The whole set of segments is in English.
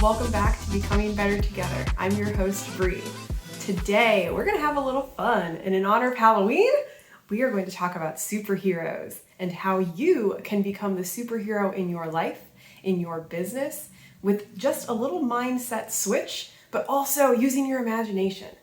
Welcome back to Becoming Better Together. I'm your host, Brie. Today, we're going to have a little fun, and in honor of Halloween, we are going to talk about superheroes and how you can become the superhero in your life, in your business, with just a little mindset switch, but also using your imagination.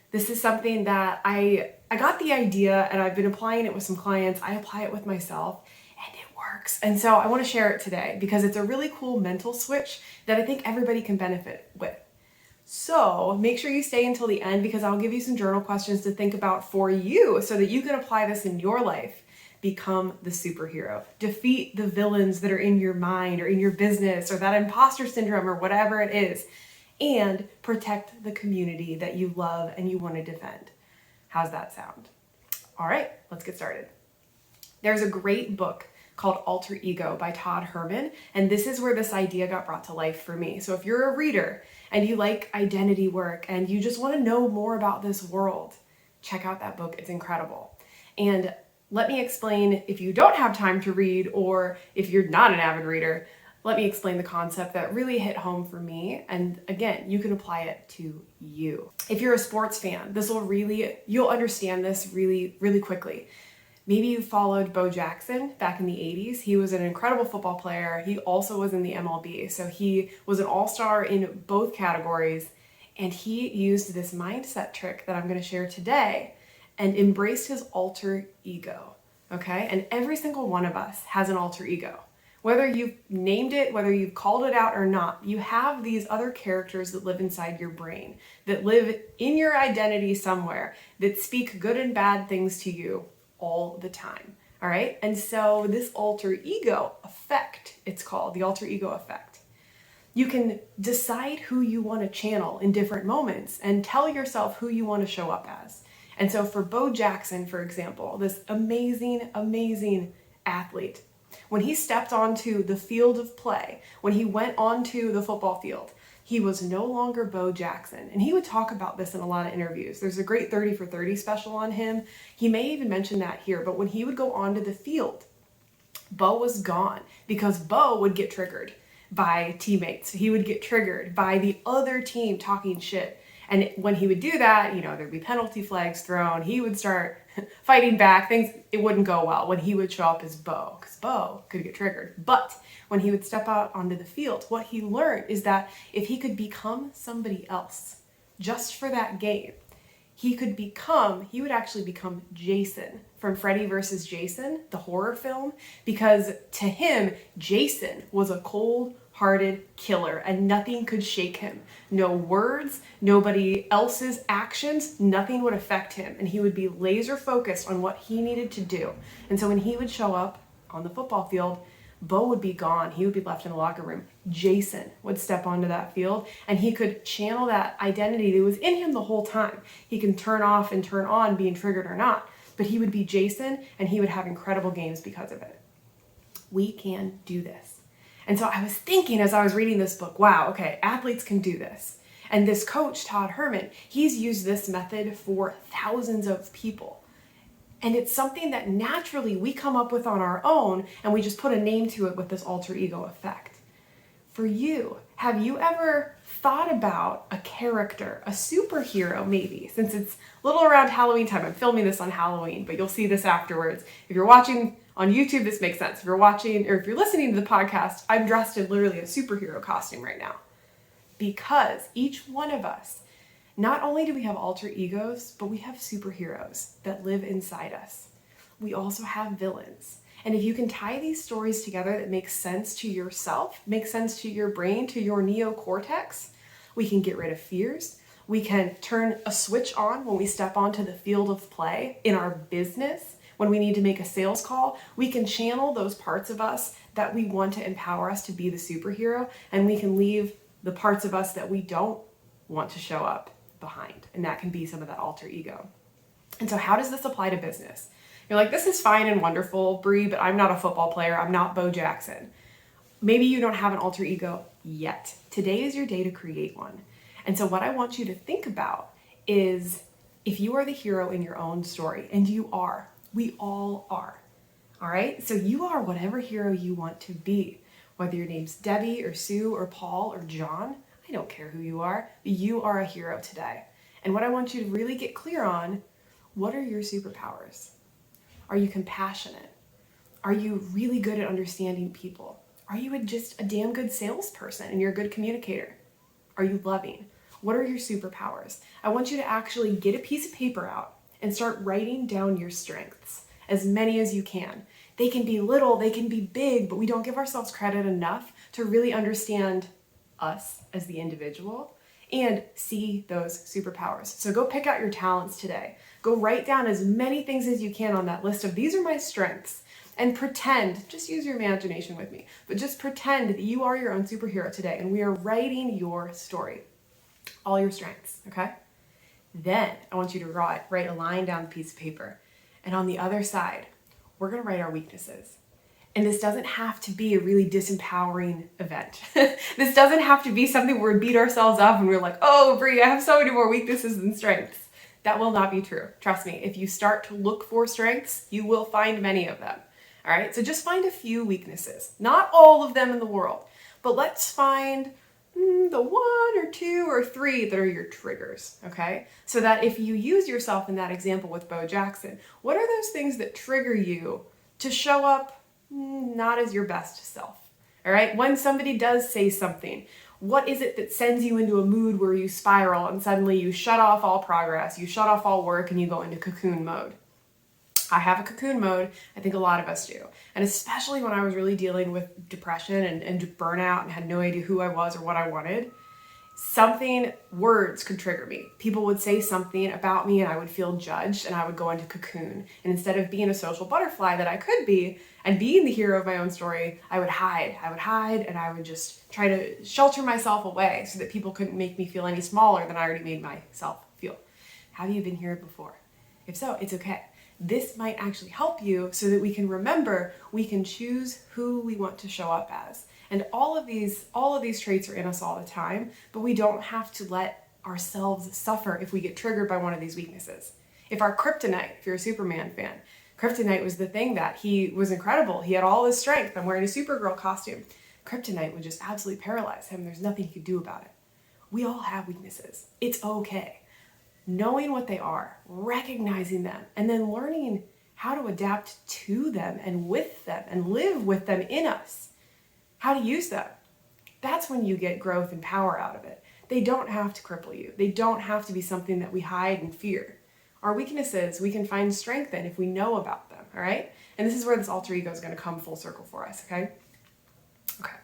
This is something that I got the idea, and I've been applying it with some clients. I apply it with myself, and it works. And so I want to share it today because it's a really cool mental switch that I think everybody can benefit with. So make sure you stay until the end because I'll give you some journal questions to think about for you so that you can apply this in your life. Become the superhero. Defeat the villains that are in your mind or in your business or that imposter syndrome or whatever it is, and protect the community that you love and you want to defend. How's that sound? All right, let's get started. There's a great book called Alter Ego by Todd Herman, and this is where this idea got brought to life for me. So if you're a reader and you like identity work and you just want to know more about this world, check out that book. It's incredible. And let me explain, if you don't have time to read or if you're not an avid reader, let me explain the concept that really hit home for me. And again, you can apply it to you. If you're a sports fan, you'll understand this really, really quickly. Maybe you followed Bo Jackson back in the 80s. He was an incredible football player. He also was in the MLB. So he was an all-star in both categories. And he used this mindset trick that I'm going to share today and embraced his alter ego. Okay? And every single one of us has an alter ego. Whether you've named it, whether you've called it out or not, you have these other characters that live inside your brain, that live in your identity somewhere, that speak good and bad things to you all the time. All right. And so this alter ego effect, it's called the alter ego effect. You can decide who you want to channel in different moments and tell yourself who you want to show up as. And so for Bo Jackson, for example, this amazing, amazing athlete, when he stepped onto the field of play, when he went onto the football field, he was no longer Bo Jackson. And he would talk about this in a lot of interviews. There's a great 30 for 30 special on him. He may even mention that here, but when he would go onto the field, Bo was gone because Bo would get triggered by teammates. He would get triggered by the other team talking shit. And when he would do that, there'd be penalty flags thrown. He would start fighting back. It wouldn't go well when he would show up as Bo, because Bo could get triggered. But when he would step out onto the field, what he learned is that if he could become somebody else just for that game, he would actually become Jason from Freddy vs. Jason, the horror film, because to him, Jason was a cold-hearted killer and nothing could shake him. No words, nobody else's actions, nothing would affect him. And he would be laser focused on what he needed to do. And so when he would show up on the football field, Bo would be gone. He would be left in the locker room. Jason would step onto that field and he could channel that identity that was in him the whole time. He can turn off and turn on being triggered or not, but he would be Jason and he would have incredible games because of it. We can do this. And so I was thinking as I was reading this book, wow, okay, athletes can do this. And this coach, Todd Herman, he's used this method for thousands of people. And it's something that naturally we come up with on our own and we just put a name to it with this alter ego effect. For you, have you ever thought about a character, a superhero maybe, since it's a little around Halloween time? I'm filming this on Halloween, but you'll see this afterwards. If you're watching on YouTube, this makes sense. If you're watching or if you're listening to the podcast, I'm dressed in literally a superhero costume right now. Because each one of us, not only do we have alter egos, but we have superheroes that live inside us. We also have villains. And if you can tie these stories together that make sense to yourself, make sense to your brain, to your neocortex, we can get rid of fears. We can turn a switch on when we step onto the field of play in our business. When we need to make a sales call, we can channel those parts of us that we want to empower us to be the superhero, and we can leave the parts of us that we don't want to show up behind. And that can be some of that alter ego. And so how does this apply to business? You're like, this is fine and wonderful, Brie, but I'm not a football player. I'm not Bo Jackson. Maybe you don't have an alter ego yet. Today is your day to create one. And so what I want you to think about is if you are the hero in your own story, and you are, we all are. All right. So you are whatever hero you want to be, whether your name's Debbie or Sue or Paul or John. I don't care who you are. You are a hero today. And what I want you to really get clear on, what are your superpowers? Are you compassionate? Are you really good at understanding people? Are you just a damn good salesperson and you're a good communicator? Are you loving? What are your superpowers? I want you to actually get a piece of paper out and start writing down your strengths, as many as you can. They can be little, they can be big, but we don't give ourselves credit enough to really understand us as the individual and see those superpowers. So go pick out your talents today. Go write down as many things as you can on that list of these are my strengths, and pretend, just use your imagination with me, but just pretend that you are your own superhero today and we are writing your story, all your strengths, okay? Then I want you to write a line down the piece of paper, and on the other side, we're gonna write our weaknesses. And this doesn't have to be a really disempowering event. This doesn't have to be something where we beat ourselves up and we're like, oh, Brie, I have so many more weaknesses than strengths. That will not be true. Trust me, if you start to look for strengths, you will find many of them. All right, so just find a few weaknesses. Not all of them in the world, but let's find the 1 or 2 or 3 that are your triggers, okay? So that if you use yourself in that example with Bo Jackson, what are those things that trigger you to show up not as your best self, all right? When somebody does say something, what is it that sends you into a mood where you spiral and suddenly you shut off all progress, you shut off all work, and you go into cocoon mode? I have a cocoon mode. I think a lot of us do. And especially when I was really dealing with depression and burnout and had no idea who I was or what I wanted, words could trigger me. People would say something about me and I would feel judged and I would go into cocoon. And instead of being a social butterfly that I could be and being the hero of my own story, I would hide. And I would just try to shelter myself away so that people couldn't make me feel any smaller than I already made myself feel. Have you been here before? If so, it's okay. This might actually help you so that we can remember we can choose who we want to show up as. And all of these traits are in us all the time, but we don't have to let ourselves suffer if we get triggered by one of these weaknesses. If our kryptonite, if you're a Superman fan, kryptonite was the thing that he was incredible. He had all his strength. I'm wearing a Supergirl costume. Kryptonite would just absolutely paralyze him. There's nothing he could do about it. We all have weaknesses. It's okay. Knowing what they are, recognizing them, and then learning how to adapt to them and with them and live with them in us, how to use them. That's when you get growth and power out of it. They don't have to cripple you. They don't have to be something that we hide and fear. Our weaknesses, we can find strength in if we know about them, all right? And this is where this alter ego is going to come full circle for us, okay? Okay.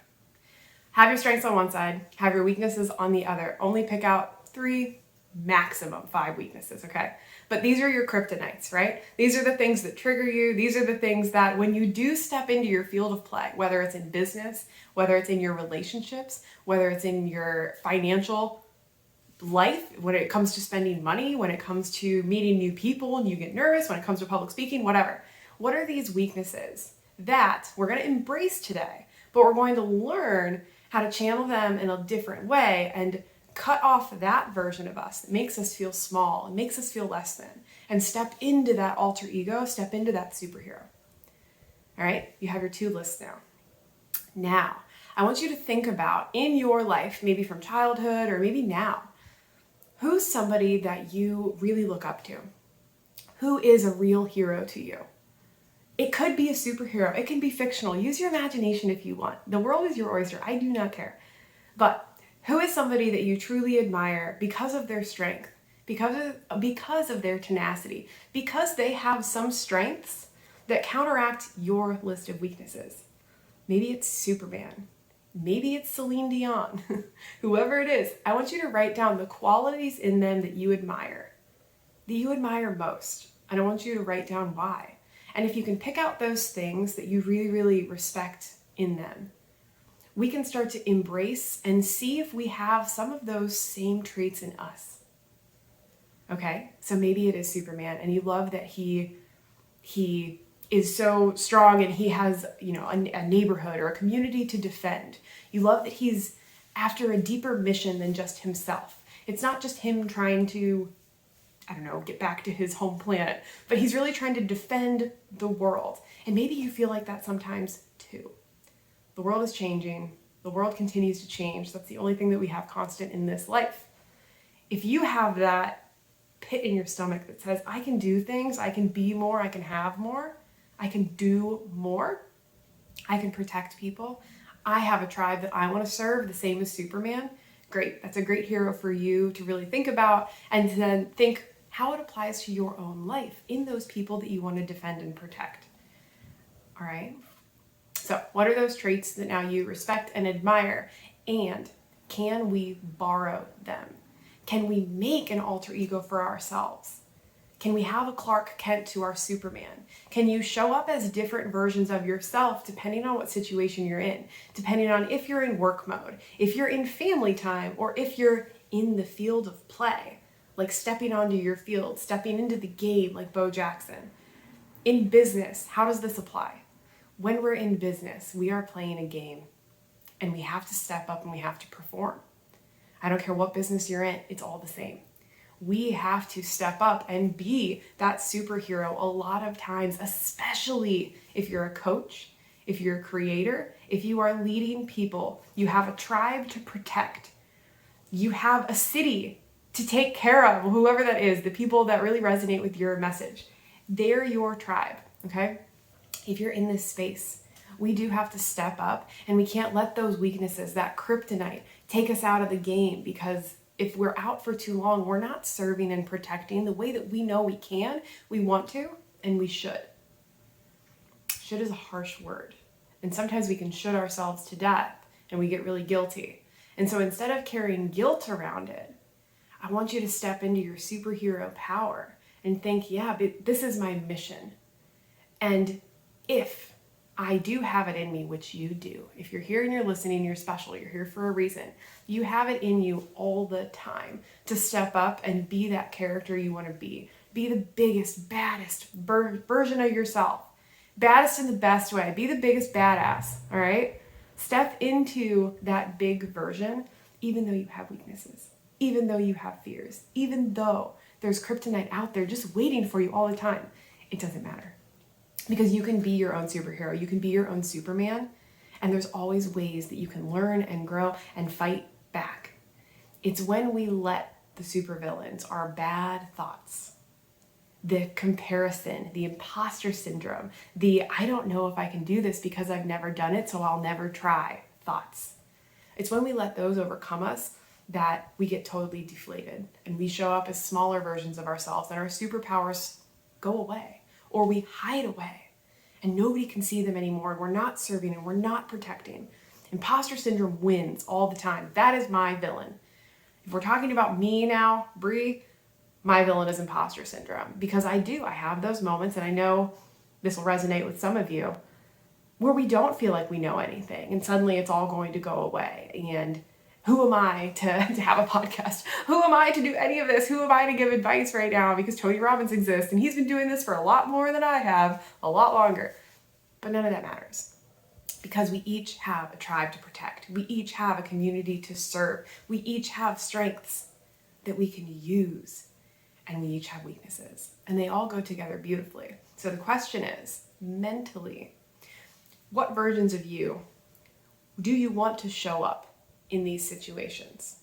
Have your strengths on one side, have your weaknesses on the other. Only pick out 3, maximum 5 weaknesses, okay? But these are your kryptonites, right? These are the things that trigger you. These are the things that when you do step into your field of play, whether it's in business, whether it's in your relationships, whether it's in your financial life, when it comes to spending money, when it comes to meeting new people and you get nervous, when it comes to public speaking, whatever. What are these weaknesses that we're going to embrace today, but we're going to learn how to channel them in a different way and cut off that version of us that makes us feel small and makes us feel less than, and step into that alter ego, step into that superhero. All right, you have your 2 lists now. Now, I want you to think about in your life, maybe from childhood or maybe now, who's somebody that you really look up to? Who is a real hero to you? It could be a superhero. It can be fictional. Use your imagination if you want. The world is your oyster. I do not care. But who is somebody that you truly admire because of their strength, because of their tenacity, because they have some strengths that counteract your list of weaknesses? Maybe it's Superman. Maybe it's Celine Dion. Whoever it is, I want you to write down the qualities in them that you admire most. And I want you to write down why. And if you can pick out those things that you really, really respect in them, we can start to embrace and see if we have some of those same traits in us. Okay, so maybe it is Superman and you love that he is so strong and he has, a neighborhood or a community to defend. You love that he's after a deeper mission than just himself. It's not just him trying to, get back to his home planet, but he's really trying to defend the world. And maybe you feel like that sometimes too. The world is changing. The world continues to change. That's the only thing that we have constant in this life. If you have that pit in your stomach that says, I can do things, I can be more, I can have more, I can do more, I can protect people, I have a tribe that I want to serve, the same as Superman, great. That's a great hero for you to really think about, and then think how it applies to your own life in those people that you want to defend and protect. All right? So what are those traits that now you respect and admire? And can we borrow them? Can we make an alter ego for ourselves? Can we have a Clark Kent to our Superman? Can you show up as different versions of yourself depending on what situation you're in, depending on if you're in work mode, if you're in family time, or if you're in the field of play, like stepping onto your field, stepping into the game like Bo Jackson. In business, how does this apply? When we're in business, we are playing a game and we have to step up and we have to perform. I don't care what business you're in, it's all the same. We have to step up and be that superhero a lot of times, especially if you're a coach, if you're a creator, if you are leading people, you have a tribe to protect, you have a city to take care of, whoever that is, the people that really resonate with your message. They're your tribe, okay? If you're in this space, we do have to step up, and we can't let those weaknesses, that kryptonite, take us out of the game, because if we're out for too long, we're not serving and protecting the way that we know we can, we want to, and we should. Should is a harsh word. And sometimes we can should ourselves to death and we get really guilty. And so instead of carrying guilt around it, I want you to step into your superhero power and think, yeah, but this is my mission. And if I do have it in me, which you do. If you're here and you're listening, you're special. You're here for a reason. You have it in you all the time to step up and be that character you want to be. Be the biggest, baddest version of yourself. Baddest in the best way. Be the biggest badass, all right? Step into that big version, even though you have weaknesses, even though you have fears, even though there's kryptonite out there just waiting for you all the time. It doesn't matter. Because you can be your own superhero, you can be your own Superman, and there's always ways that you can learn and grow and fight back. It's when we let the supervillains, our bad thoughts, the comparison, the imposter syndrome, the I don't know if I can do this because I've never done it, so I'll never try thoughts. It's when we let those overcome us that we get totally deflated and we show up as smaller versions of ourselves and our superpowers go away. Or we hide away and nobody can see them anymore. We're not serving and we're not protecting. Imposter syndrome wins all the time. That is my villain. If we're talking about me now, Brie, my villain is imposter syndrome, because I have those moments, and I know this will resonate with some of you, where we don't feel like we know anything and suddenly it's all going to go away. And who am I to have a podcast? Who am I to do any of this? Who am I to give advice right now? Because Tony Robbins exists and he's been doing this for a lot more than I have, a lot longer. But none of that matters, because we each have a tribe to protect. We each have a community to serve. We each have strengths that we can use, and we each have weaknesses, and they all go together beautifully. So the question is, mentally, what versions of you do you want to show up in these situations?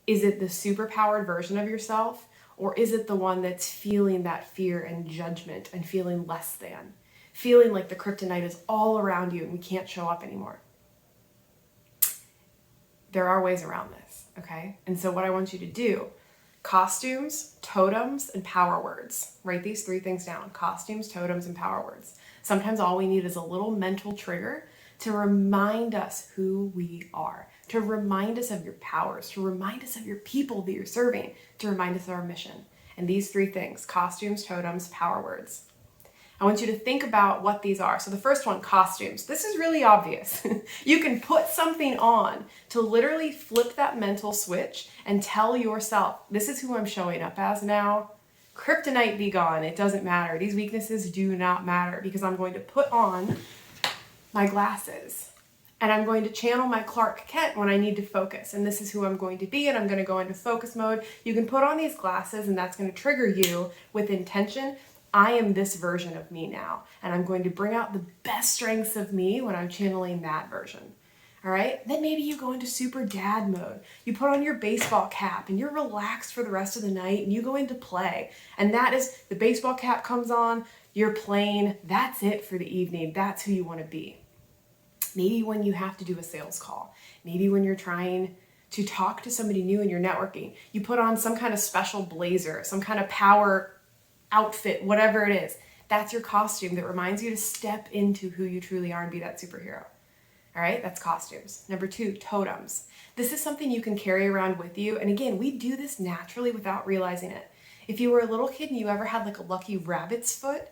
Is it the superpowered version of yourself, or is it the one that's feeling that fear and judgment and feeling less than, feeling like the kryptonite is all around you and we can't show up anymore? There are ways around this, okay? And so what I want you to do, costumes, totems, and power words. Write these 3 things down: costumes, totems, and power words. Sometimes all we need is a little mental trigger to remind us who we are, to remind us of your powers, to remind us of your people that you're serving, to remind us of our mission. And these 3 things: costumes, totems, power words. I want you to think about what these are. So the first one, costumes. This is really obvious. You can put something on to literally flip that mental switch and tell yourself, this is who I'm showing up as now. Kryptonite be gone. It doesn't matter. These weaknesses do not matter, because I'm going to put on my glasses and I'm going to channel my Clark Kent when I need to focus. And this is who I'm going to be, and I'm going to go into focus mode. You can put on these glasses and that's going to trigger you with intention. I am this version of me now, and I'm going to bring out the best strengths of me when I'm channeling that version. All right, then maybe you go into super dad mode. You put on your baseball cap and you're relaxed for the rest of the night and you go into play. And that is, the baseball cap comes on, you're playing, that's it for the evening. That's who you want to be. Maybe when you have to do a sales call, maybe when you're trying to talk to somebody new and you're networking, you put on some kind of special blazer, some kind of power outfit, whatever it is. That's your costume that reminds you to step into who you truly are and be that superhero. All right, that's costumes. Number 2, totems. This is something you can carry around with you. And again, we do this naturally without realizing it. If you were a little kid and you ever had like a lucky rabbit's foot,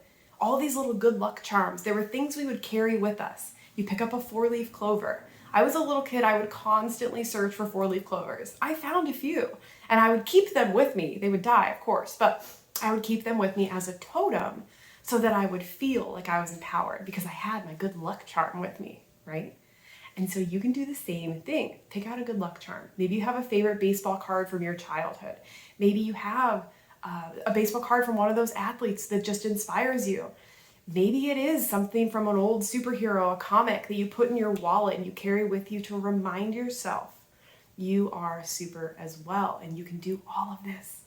all these little good luck charms, there were things we would carry with us. You pick up a 4-leaf clover. I was a little kid, I would constantly search for 4-leaf clovers. I found a few and I would keep them with me. They would die, of course, but I would keep them with me as a totem so that I would feel like I was empowered because I had my good luck charm with me, right? And so you can do the same thing. Pick out a good luck charm. Maybe you have a favorite baseball card from your childhood. Maybe you have a baseball card from one of those athletes that just inspires you. Maybe it is something from an old superhero, a comic that you put in your wallet and you carry with you to remind yourself you are super as well and you can do all of this.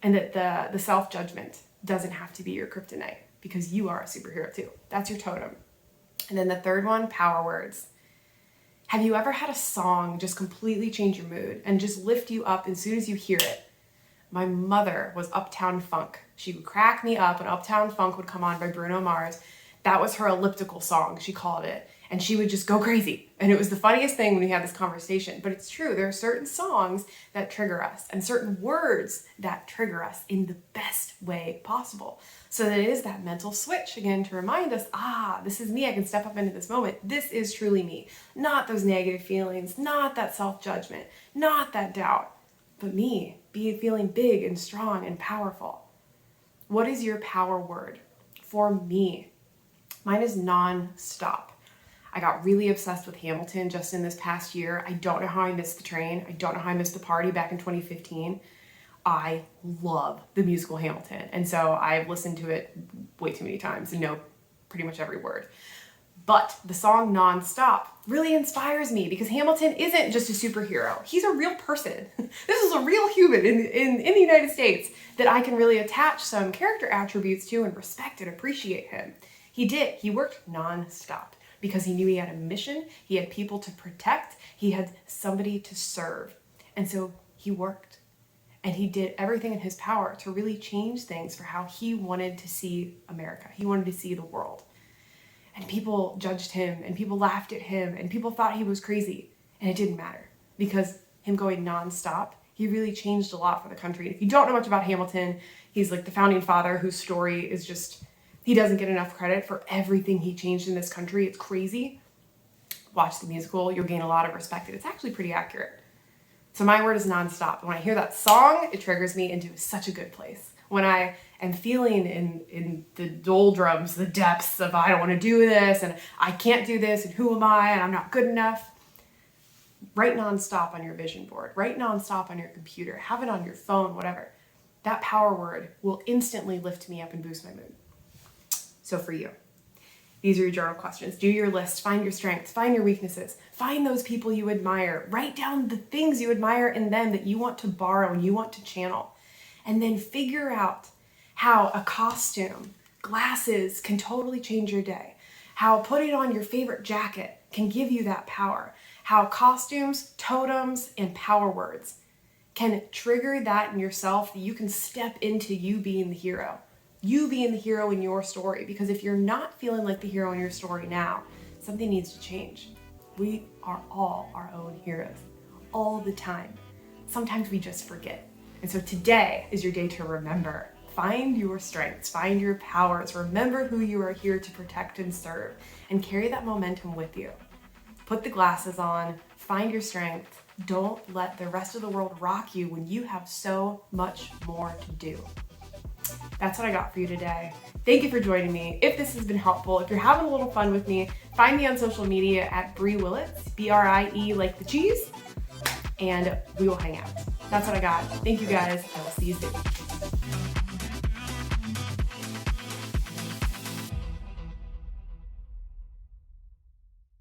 And that the self-judgment doesn't have to be your kryptonite because you are a superhero too. That's your totem. And then the third one, power words. Have you ever had a song just completely change your mood and just lift you up as soon as you hear it? My mother was Uptown Funk. She would crack me up and Uptown Funk would come on by Bruno Mars. That was her elliptical song, she called it. And she would just go crazy. And it was the funniest thing when we had this conversation. But it's true, there are certain songs that trigger us and certain words that trigger us in the best way possible. So that it is that mental switch again to remind us, this is me. I can step up into this moment. This is truly me. Not those negative feelings, not that self-judgment, not that doubt, but me feeling big and strong and powerful. What is your power word? For me, mine is non-stop. I got really obsessed with Hamilton just in this past year. I don't know how I missed the train. I don't know how I missed the party back in 2015. I love the musical Hamilton. And so I've listened to it way too many times and know pretty much every word. But the song Nonstop really inspires me because Hamilton isn't just a superhero. He's a real person. This is a real human in the United States that I can really attach some character attributes to and respect and appreciate him. He did. He worked nonstop because he knew he had a mission. He had people to protect. He had somebody to serve. And so he worked. And he did everything in his power to really change things for how he wanted to see America. He wanted to see the world. And people judged him and people laughed at him and people thought he was crazy. And it didn't matter because him going nonstop, he really changed a lot for the country. If you don't know much about Hamilton, he's like the founding father whose story is just, he doesn't get enough credit for everything he changed in this country. It's crazy. Watch the musical, you'll gain a lot of respect. It's actually pretty accurate. So my word is nonstop. When I hear that song, it triggers me into such a good place. When I am feeling in the doldrums, the depths of I don't want to do this and I can't do this and who am I and I'm not good enough, write nonstop on your vision board. Write nonstop on your computer. Have it on your phone, whatever. That power word will instantly lift me up and boost my mood. So for you, these are your journal questions. Do your list, find your strengths, find your weaknesses, find those people you admire, write down the things you admire in them that you want to borrow and you want to channel, and then figure out how a costume, glasses can totally change your day, how putting on your favorite jacket can give you that power, how costumes, totems, and power words can trigger that in yourself that you can step into you being the hero. You being the hero in your story, because if you're not feeling like the hero in your story now, something needs to change. We are all our own heroes, all the time. Sometimes we just forget. And so today is your day to remember. Find your strengths, find your powers, remember who you are here to protect and serve, and carry that momentum with you. Put the glasses on, find your strength. Don't let the rest of the world rock you when you have so much more to do. That's what I got for you today. Thank you for joining me. If this has been helpful, if you're having a little fun with me, find me on social media at Brie Willits, B-R-I-E like the cheese, and we will hang out. That's what I got. Thank you guys. I will see you soon.